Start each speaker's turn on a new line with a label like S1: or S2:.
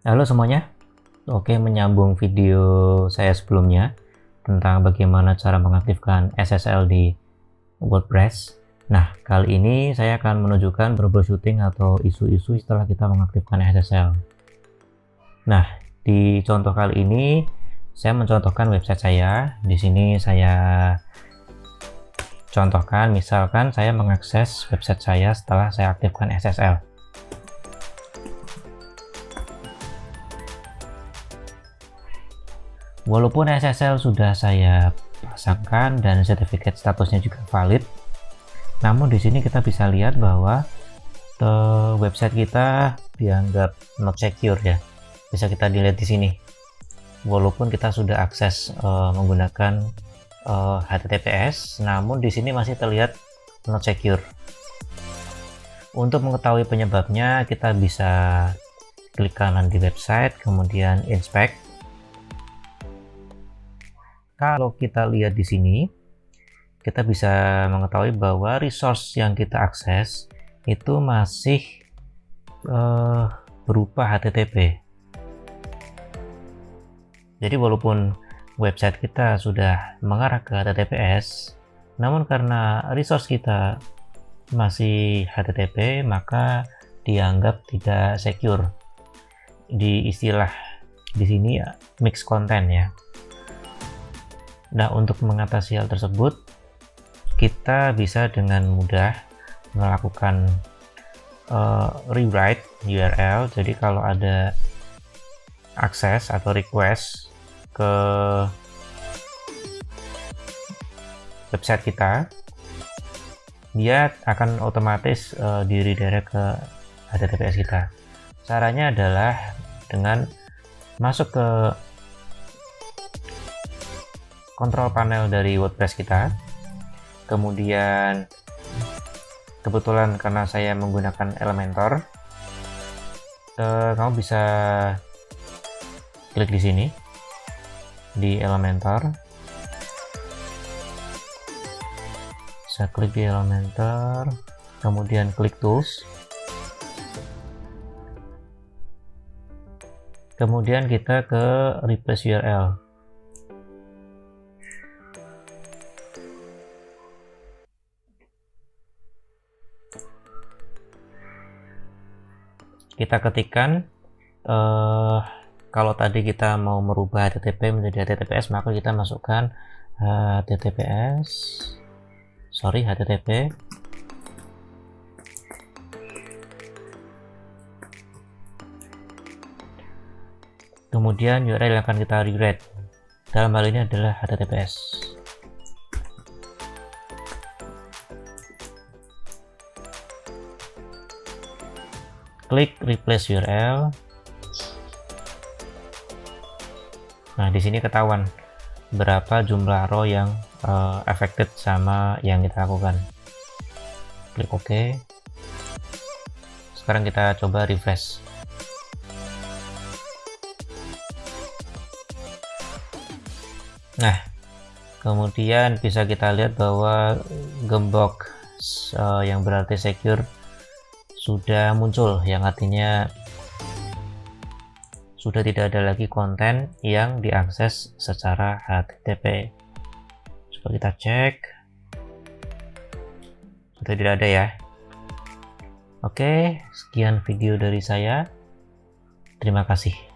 S1: Halo semuanya, oke, menyambung video saya sebelumnya tentang bagaimana cara mengaktifkan SSL di WordPress. Nah, kali ini saya akan menunjukkan troubleshooting atau isu-isu setelah kita mengaktifkan SSL. Nah, di contoh kali ini saya mencontohkan website saya. Di sini saya contohkan, misalkan saya mengakses website saya setelah saya aktifkan SSL. Walaupun SSL sudah saya pasangkan dan sertifikat statusnya juga valid, namun di sini kita bisa lihat bahwa website kita dianggap not secure ya. Bisa kita dilihat di sini. Walaupun kita sudah akses menggunakan HTTPS, namun di sini masih terlihat not secure. Untuk mengetahui penyebabnya, kita bisa klik kanan di website, kemudian inspect. Kalau kita lihat di sini, kita bisa mengetahui bahwa resource yang kita akses itu masih berupa HTTP. Jadi walaupun website kita sudah mengarah ke HTTPS, namun karena resource kita masih HTTP, maka dianggap tidak secure. Di istilah di sini mixed content ya. Nah, untuk mengatasi hal tersebut, kita bisa dengan mudah melakukan rewrite URL. Jadi kalau ada akses atau request ke website kita, dia akan otomatis di redirect ke HTTPS kita. Caranya adalah dengan masuk ke kontrol panel dari WordPress kita, kemudian kebetulan karena saya menggunakan Elementor, kamu bisa klik di sini di Elementor, bisa klik di Elementor, kemudian klik Tools, kemudian kita ke Replace URL. Kita ketikkan kalau tadi kita mau merubah HTTP menjadi HTTPS, maka kita masukkan HTTP, kemudian URL yang akan kita rewrite, dalam hal ini adalah HTTPS. Klik replace URL. Nah, di sini ketahuan berapa jumlah row yang affected sama yang kita lakukan. Klik OK. Sekarang kita coba refresh. Nah, kemudian bisa kita lihat bahwa gembok yang berarti secure sudah muncul, yang artinya sudah tidak ada lagi konten yang diakses secara HTTP. Coba kita cek, sudah tidak ada ya. Oke, sekian video dari saya. Terima kasih.